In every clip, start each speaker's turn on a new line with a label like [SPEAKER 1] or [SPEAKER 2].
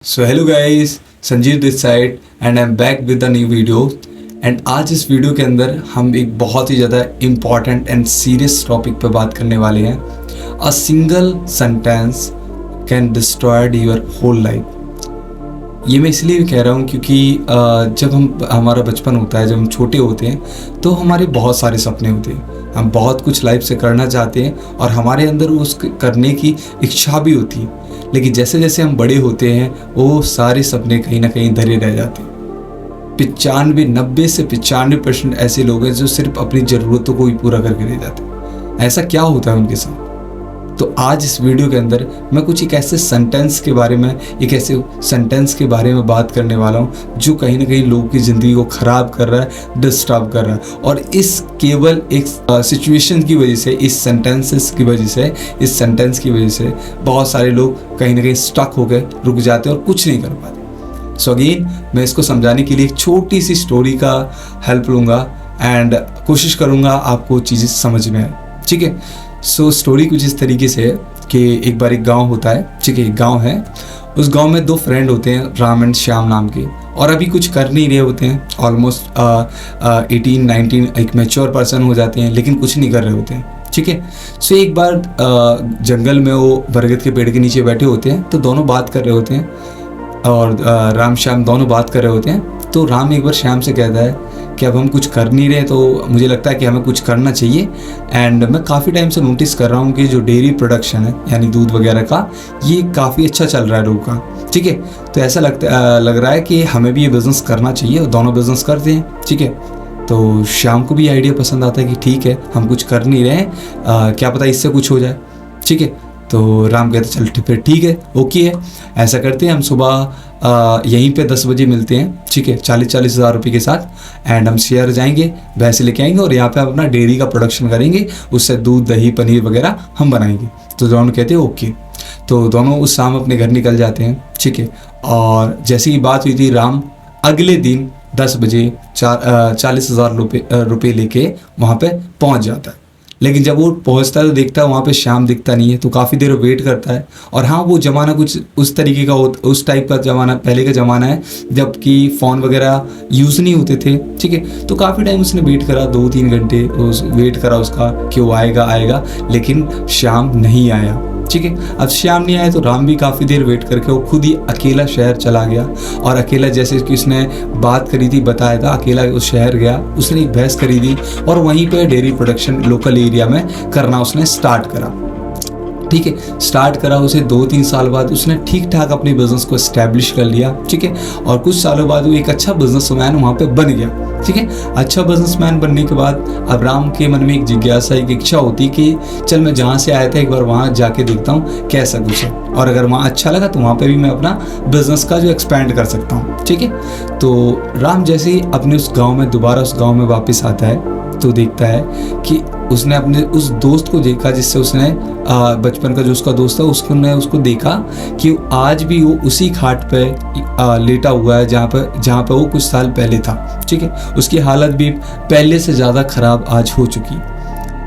[SPEAKER 1] So hello guys, Sanjeev this side and I am back with a new video. And आज इस video के अंदर हम एक बहुत ही ज़्यादा इम्पॉर्टेंट एंड सीरियस टॉपिक पे बात करने वाले हैं। A single sentence can destroyed your whole life. ये मैं इसलिए कह रहा हूँ क्योंकि जब हमारा बचपन होता है, जब हम छोटे होते हैं तो हमारे बहुत सारे सपने होते हैं, हम बहुत कुछ लाइफ से करना चाहते हैं और हमारे अंदर उस करने की इच्छा भी होती है। लेकिन जैसे जैसे हम बड़े होते हैं वो सारे सपने कहीं ना कहीं धरे रह जाते हैं। 90 से 95% ऐसे लोग हैं जो सिर्फ अपनी ज़रूरतों को ही पूरा करके रह जाते हैं। ऐसा क्या होता है उनके साथ? तो आज इस वीडियो के अंदर मैं कुछ एक ऐसे सेंटेंस के बारे में बात करने वाला हूँ जो कहीं ना कहीं लोगों की ज़िंदगी को ख़राब कर रहा है, डिस्टर्ब कर रहा है। और इस केवल एक सिचुएशन की वजह से, इस सेंटेंस की वजह से बहुत सारे लोग कहीं ना कहीं स्टक हो गए, रुक जाते हैं और कुछ नहीं कर पाते। सो अगेन मैं इसको समझाने के लिए एक छोटी सी स्टोरी का हेल्प लूँगा एंड कोशिश करूँगा आपको चीज़ें समझ में आए। ठीक है। सो स्टोरी कुछ इस तरीके से है कि एक बार एक गांव होता है। ठीक है, एक गांव है, उस गांव में दो फ्रेंड होते हैं, राम एंड श्याम नाम के, और अभी कुछ कर नहीं रहे होते हैं। ऑलमोस्ट 18-19 एक मैच्योर पर्सन हो जाते हैं, लेकिन कुछ नहीं कर रहे होते हैं। ठीक है। सो एक बार जंगल में वो बरगद के पेड़ के नीचे बैठे होते हैं, तो दोनों बात कर रहे होते हैं और राम श्याम दोनों बात कर रहे होते हैं। तो राम एक बार श्याम से कहता है कि अब हम कुछ कर नहीं रहे, तो मुझे लगता है कि हमें कुछ करना चाहिए। एंड मैं काफ़ी टाइम से नोटिस कर रहा हूँ कि जो डेयरी प्रोडक्शन है, यानी दूध वगैरह का, ये काफ़ी अच्छा चल रहा है लोगों का। ठीक है। तो ऐसा लग रहा है कि हमें भी ये बिज़नेस करना चाहिए, और दोनों बिज़नेस करते हैं। ठीक है। तो श्याम को भी आइडिया पसंद आता है कि ठीक है, हम कुछ कर नहीं रहे हैं, क्या पता इससे कुछ हो जाए। ठीक है। तो राम कहते चल फिर ठीक है, ओके है, ऐसा करते हैं, हम सुबह यहीं पे 10 बजे मिलते हैं। ठीक है, 40-40 हज़ार रुपये के साथ। एंड हम शेयर जाएंगे, भैंसे लेके आएंगे और यहाँ पे अपना डेयरी का प्रोडक्शन करेंगे, उससे दूध दही पनीर वगैरह हम बनाएंगे। तो दोनों कहते हैं ओके। तो दोनों उस शाम अपने घर निकल जाते हैं। ठीक है। और जैसी ही बात हुई थी, राम अगले दिन 10 बजे 40 हज़ार रुपये लेके वहाँ पे पहुँच जाता है। लेकिन जब वो पहुंचता है तो देखता है वहाँ पे श्याम दिखता नहीं है। तो काफ़ी देर वेट करता है। और हाँ, वो ज़माना कुछ उस तरीके का उस टाइप का ज़माना, पहले का ज़माना है जबकि फ़ोन वगैरह यूज़ नहीं होते थे। ठीक है। तो काफ़ी टाइम उसने वेट करा, 2-3 घंटे वेट करा उसका कि वो आएगा, लेकिन श्याम नहीं आया। ठीक है। अब श्याम नहीं आया तो राम भी काफ़ी देर वेट करके वो खुद ही अकेला शहर चला गया। और अकेला, जैसे कि उसने बात करी थी, बताया था, अकेला उस शहर गया, उसने एक भैंस खरीदी और वहीं पे डेयरी प्रोडक्शन लोकल एरिया में करना उसने स्टार्ट करा। ठीक है। स्टार्ट करा, उसे 2-3 साल बाद उसने ठीक ठाक अपने बिजनेस को एस्टैब्लिश कर लिया। ठीक है। और कुछ सालों बाद वो एक अच्छा बिजनेसमैन वहाँ पे बन गया। ठीक है। अच्छा बिजनेसमैन बनने के बाद अब राम के मन में एक जिज्ञासा, एक इच्छा होती कि चल मैं जहाँ से आया था एक बार वहाँ जाके देखता हूँ कैसा कुछ है, और अगर वहाँ अच्छा लगा तो वहाँ पे भी मैं अपना बिजनेस का जो एक्सपैंड कर सकता हूँ। ठीक है। तो राम जैसे ही अपने उस गाँव में वापस आता है तो देखता है कि उसने अपने उस दोस्त को देखा जिससे उसने बचपन का जो उसका दोस्त था उसको देखा कि आज भी वो उसी खाट पे लेटा हुआ है जहाँ पे वो कुछ साल पहले था। ठीक है। उसकी हालत भी पहले से ज़्यादा ख़राब आज हो चुकी।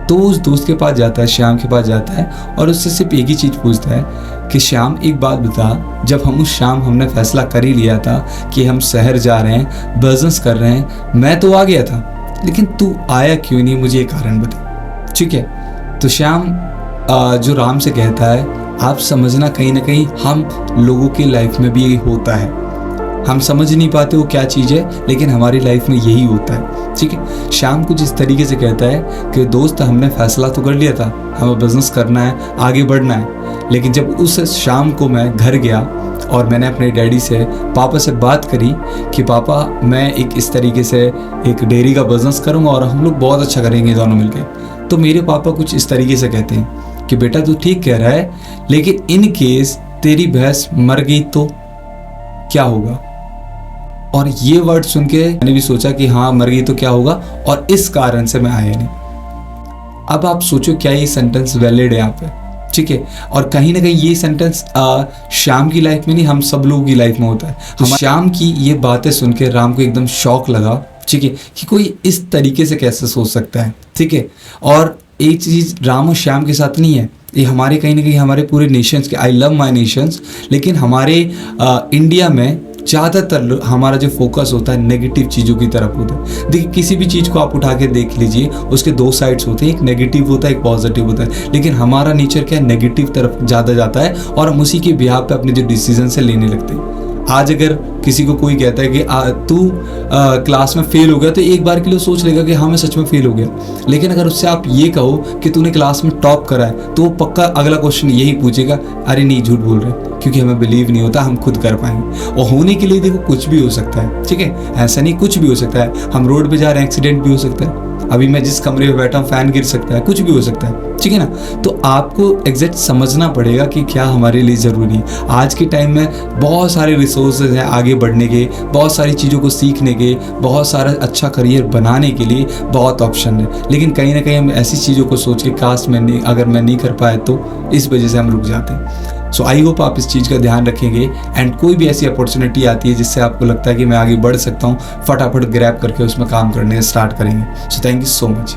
[SPEAKER 1] तो उस दोस्त के पास जाता है, श्याम के पास जाता है और उससे सिर्फ एक ही चीज़ पूछता है कि श्याम एक बात बता, जब हमने फैसला कर ही लिया था कि हम शहर जा रहे हैं, बिजनेस कर रहे हैं, मैं तो आ गया था, लेकिन तू आया क्यों नहीं, मुझे एक कारण बता। ठीक है। तो श्याम जो राम से कहता है, आप समझना कहीं ना कहीं हम लोगों की लाइफ में भी यही होता है। हम समझ नहीं पाते वो क्या चीज़ है, लेकिन हमारी लाइफ में यही होता है। ठीक है। श्याम कुछ इस तरीके से कहता है कि दोस्त, हमने फैसला तो कर लिया था, हमें बिजनेस करना है, आगे बढ़ना है, लेकिन जब उस शाम को मैं घर गया और मैंने अपने डैडी से, पापा से बात करी कि पापा मैं एक इस तरीके से एक डेयरी का बिज़नेस करूँगा और हम लोग बहुत अच्छा करेंगे दोनों मिलकर, तो मेरे पापा कुछ इस तरीके से कहते हैं कि बेटा तू ठीक कह रहा है, लेकिन इन केस तेरी भैंस मर गई तो क्या होगा। और ये वर्ड सुन के मैंने भी सोचा कि हाँ, मर गई तो क्या होगा, और इस कारण से मैं आया नहीं। अब आप सोचो क्या ये सेंटेंस वैलिड है यहाँ पे। ठीक है। और कहीं ना कहीं ये सेंटेंस श्याम की लाइफ में नहीं, हम सब लोगों की लाइफ में होता है। तो श्याम की ये बातें सुन के राम को एकदम शौक लगा। ठीक है, कि कोई इस तरीके से कैसे सोच सकता है। ठीक है। और एक चीज़ राम और श्याम के साथ नहीं है, ये हमारे कहीं ना कहीं हमारे पूरे नेशंस के, आई लव माई नेशंस, लेकिन हमारे इंडिया में ज़्यादातर हमारा जो फोकस होता है नेगेटिव चीज़ों की तरफ होता है। देखिए किसी भी चीज़ को आप उठा के देख लीजिए, उसके दो साइड्स होते हैं, एक नेगेटिव होता है एक पॉजिटिव होता है, लेकिन हमारा नेचर क्या है, नेगेटिव तरफ ज़्यादा जाता है और हम उसी के बिहाफ पे अपने जो डिसीजन से लेने लगते हैं। आज अगर किसी को कोई कहता है कि तू क्लास में फेल हो गया, तो एक बार के लिए सोच लेगा कि हाँ मैं सच में फेल हो गया, लेकिन अगर उससे आप ये कहो कि तूने क्लास में टॉप करा है, तो वो पक्का अगला क्वेश्चन यही पूछेगा, अरे नहीं झूठ बोल रहे, क्योंकि हमें बिलीव नहीं होता हम खुद कर पाएंगे। और होने के लिए देखो कुछ भी हो सकता है, ठीक है, ऐसा नहीं, कुछ भी हो सकता है। हम रोड पे जा रहे हैं, एक्सीडेंट भी हो सकता है, अभी मैं जिस कमरे में बैठा हूँ फैन गिर सकता है, कुछ भी हो सकता है, ठीक है ना। तो आपको एग्जैक्ट समझना पड़ेगा कि क्या हमारे लिए ज़रूरी है। आज के टाइम में बहुत सारे रिसोर्सेज हैं आगे बढ़ने के, बहुत सारी चीज़ों को सीखने के, बहुत सारा अच्छा करियर बनाने के लिए बहुत ऑप्शन है, लेकिन कहीं ना कहीं हम ऐसी चीज़ों को सोच के काश मैं नहीं, अगर मैं नहीं कर पाया तो, इस वजह से हम रुक जाते हैं। सो आई होप आप इस चीज़ का ध्यान रखेंगे एंड कोई भी ऐसी अपॉर्चुनिटी आती है जिससे आपको लगता है कि मैं आगे बढ़ सकता हूँ, फटाफट ग्रैब करके उसमें काम करने स्टार्ट करेंगे। So thank you so much.